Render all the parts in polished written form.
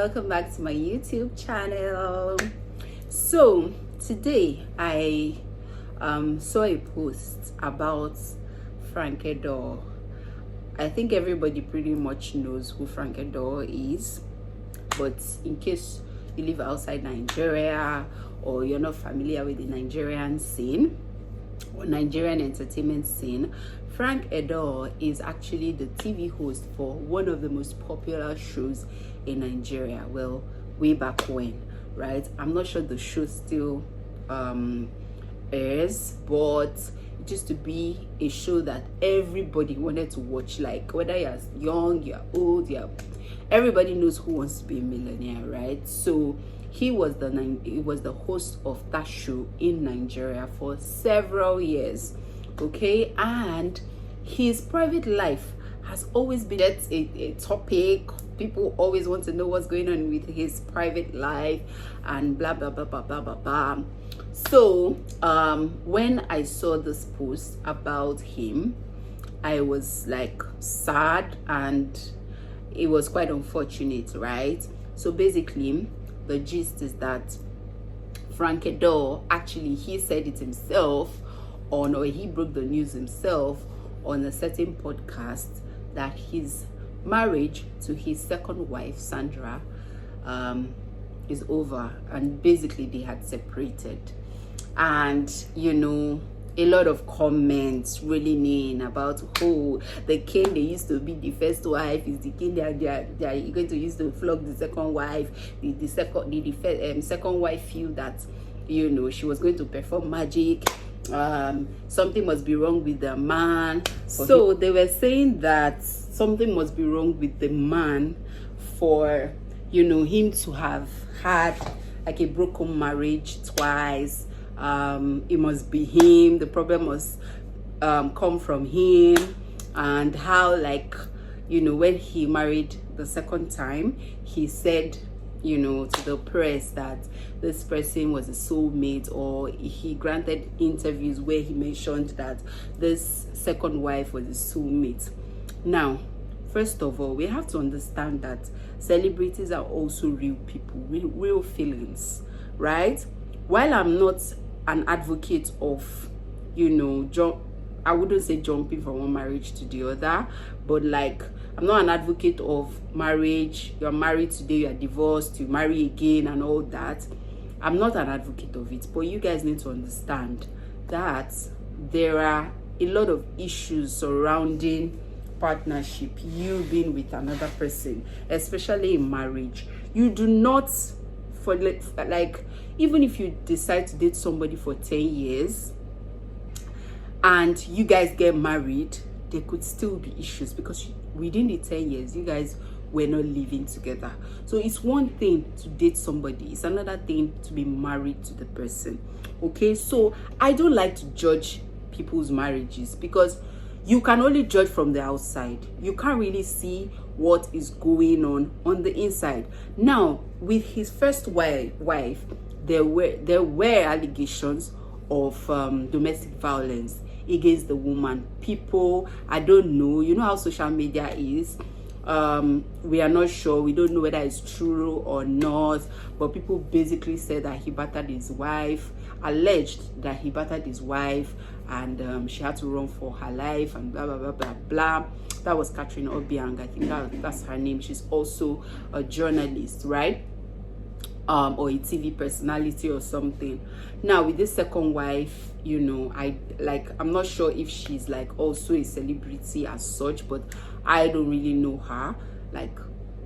welcome back to my YouTube channel. So today I saw a post about Edoho. I think everybody pretty much knows who Edoho is, but in case you live outside Nigeria or you're not familiar with the Nigerian scene or Nigerian entertainment scene, Edoho is actually the TV host for one of the most popular shows in Nigeria. Well, way back when, right? I'm not sure the show still airs, but it used to be a show that everybody wanted to watch. Like whether you're young, you're old, everybody knows Who Wants to Be a Millionaire, right? So he was the host of that show in Nigeria for several years. Okay, and his private life has always been a topic. People always want to know what's going on with his private life and blah blah blah blah blah blah blah. So when I saw this post about him, I was like sad, and it was quite unfortunate, right? So basically the gist is that Edoho, actually he said it himself or he broke the news himself on a certain podcast that his marriage to his second wife Sandra is over, and basically they had separated. And a lot of comments really mean about the king they used to be the first wife is the king they are going to use to flog the second wife. The second wife feel that she was going to perform magic. Something must be wrong with the man. So they were saying that something must be wrong with the man for him to have had like a broken marriage twice. It must be him. The problem must come from him. And how when he married the second time, he said to the press that this person was a soulmate, or he granted interviews where he mentioned that this second wife was a soulmate. Now, first of all, we have to understand that celebrities are also real people with real feelings, right? While I'm not an advocate of I wouldn't say jumping from one marriage to the other, but I'm not an advocate of marriage. You're married today, you're divorced, you marry again and all that. I'm not an advocate of it, but you guys need to understand that there are a lot of issues surrounding partnership, you being with another person, especially in marriage. You do not, even if you decide to date somebody for 10 years and you guys get married, there could still be issues because within the 10 years you guys were not living together. So it's one thing to date somebody, it's another thing to be married to the person. Okay, so I don't like to judge people's marriages because you can only judge from the outside. You can't really see what is going on the inside. Now, with his first wife, there were allegations of domestic violence against the woman. People, I don't know, you know how social media is. We are not sure, we don't know whether it's true or not, but people basically said that he battered his wife, alleged that he battered his wife, and she had to run for her life and blah blah blah blah blah. That was Catherine Obiang, I think that's her name. She's also a journalist, right? Or a TV personality or something. Now with this second wife, I'm not sure if she's also a celebrity as such, but I don't really know her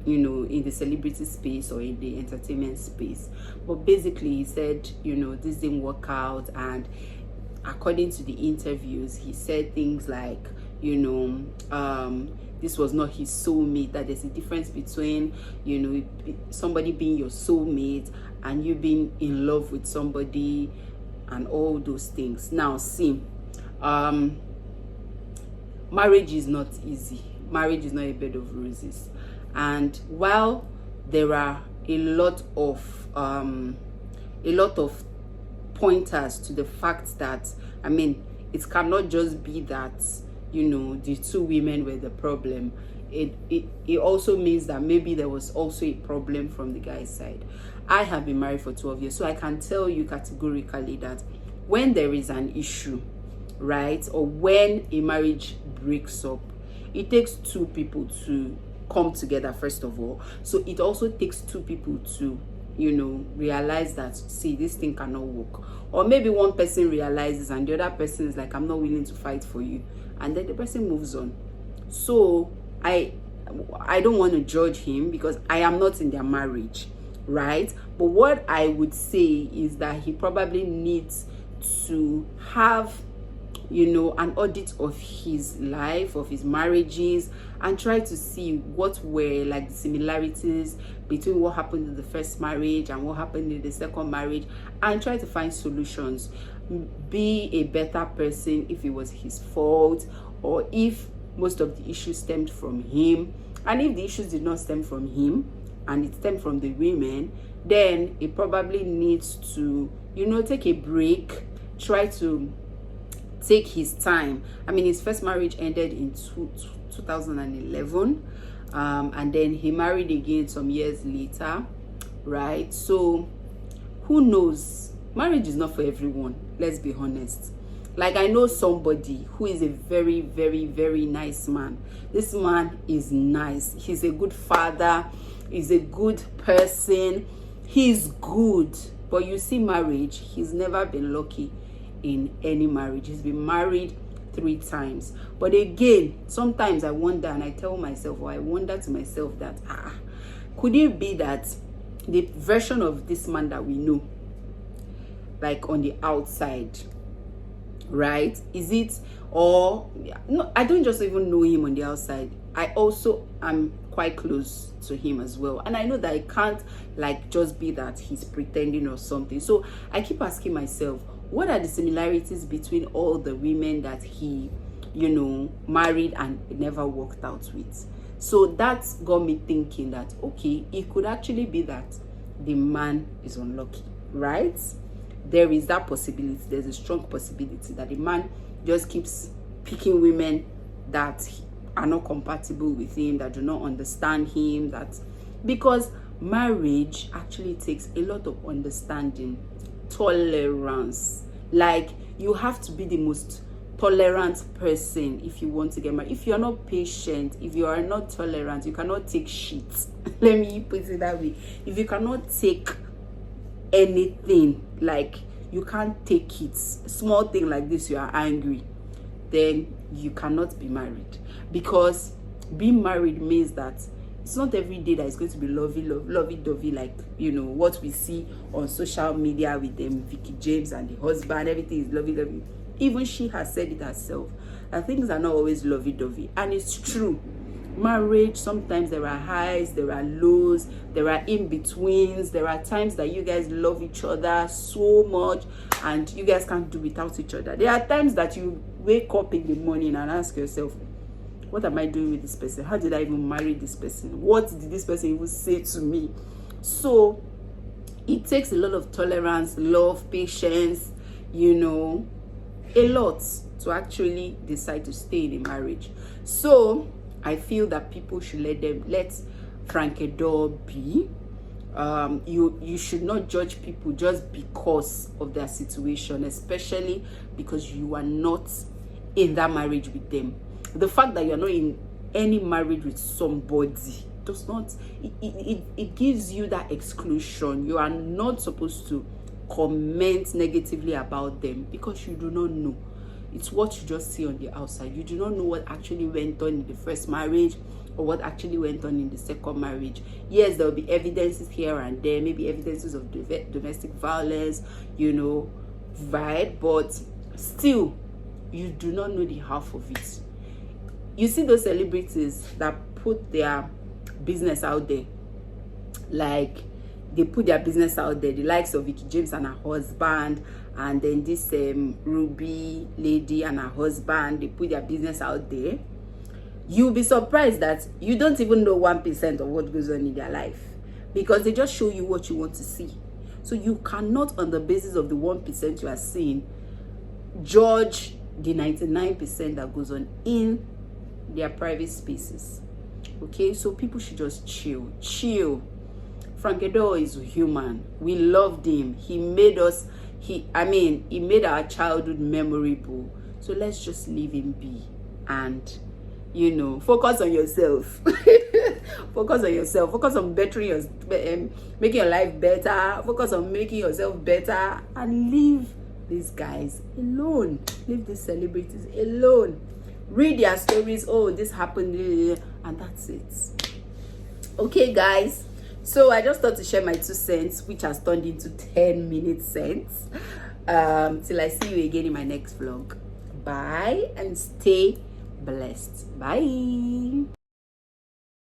in the celebrity space or in the entertainment space. But basically he said this didn't work out, and according to the interviews he said things like this was not his soulmate, that there's a difference between somebody being your soulmate and you being in love with somebody and all those things. Now see, marriage is not easy. Marriage is not a bed of roses, and while there are a lot of pointers to the fact that it cannot just be that the two women were the problem, it also means that maybe there was also a problem from the guy's side. I have been married for 12 years, so I can tell you categorically that when there is an issue, right, or when a marriage breaks up, it takes two people to come together, first of all. So it also takes two people to realize that, see, this thing cannot work. Or maybe one person realizes and the other person is like, I'm not willing to fight for you, and then the person moves on. So I don't want to judge him because I am not in their marriage, right? But what I would say is that he probably needs to have an audit of his life, of his marriages, and try to see what were like the similarities between what happened in the first marriage and what happened in the second marriage, and try to find solutions. Be a better person if it was his fault, or if most of the issues stemmed from him. And if the issues did not stem from him and it stemmed from the women, then it probably needs to take a break, try to take his time. I mean, his first marriage ended in 2011, and then he married again some years later, right? So who knows? Marriage is not for everyone, let's be honest. Like, I know somebody who is a very, very, very nice man. This man is nice. He's a good father. He's a good person. He's good. But you see, marriage, he's never been lucky in any marriage. He's been married 3 times. But again, sometimes I wonder, and I tell myself, or I wonder to myself that, could it be that the version of this man that we know, like on the outside, right, is it, or no, I don't just even know him on the outside. I also am quite close to him as well, and I know that it can't like just be that he's pretending or something. So I keep asking myself, what are the similarities between all the women that he married and never worked out with? So that got me thinking that, okay, it could actually be that the man is unlucky, right? There is that possibility. There's a strong possibility that the man just keeps picking women that are not compatible with him, that do not understand him, because marriage actually takes a lot of understanding, tolerance. Like, you have to be the most tolerant person if you want to get married. If you're not patient, if you are not tolerant, you cannot take shit. Let me put it that way. If you cannot take anything, like you can't take it, small thing like this, you are angry, then you cannot be married. Because being married means that it's not every day that it's going to be lovey-dovey, like what we see on social media with them Vicky James and the husband. Everything is lovey-dovey. Even she has said it herself, that things are not always lovey-dovey, and it's true. Marriage, sometimes there are highs, there are lows, there are in-betweens. There are times that you guys love each other so much and you guys can't do without each other. There are times that you wake up in the morning and ask yourself, what am I doing with this person? How did I even marry this person? What did this person even say to me? So it takes a lot of tolerance, love, patience, a lot to actually decide to stay in a marriage. So I feel that people should let Frank Edoho be. You should not judge people just because of their situation, especially because you are not in that marriage with them. The fact that you're not in any marriage with somebody does not, it gives you that exclusion. You are not supposed to comment negatively about them because you do not know. It's what you just see on the outside. You do not know what actually went on in the first marriage or what actually went on in the second marriage. Yes, there will be evidences here and there, maybe evidences of domestic violence, right? But still, you do not know the half of it. You see those celebrities that put their business out there, like they put their business out there, the likes of Vicky James and her husband, and then this Ruby lady and her husband, they put their business out there. You'll be surprised that you don't even know 1% of what goes on in their life, because they just show you what you want to see. So you cannot, on the basis of the 1% you are seeing, judge the 99% that goes on in their private spaces. Okay, so people should just chill. Frank Edoho is human. We loved him. He made us, he made our childhood memorable. So let's just leave him be and, you know, focus on yourself. Focus on yourself. Focus on bettering your, making your life better. Focus on making yourself better, and leave these guys alone. Leave these celebrities alone. Read their stories. Oh, this happened, and that's it. Okay, guys. So I just thought to share my 2 cents, which has turned into 10-minute cents. Till I see you again in my next vlog. Bye and stay blessed. Bye.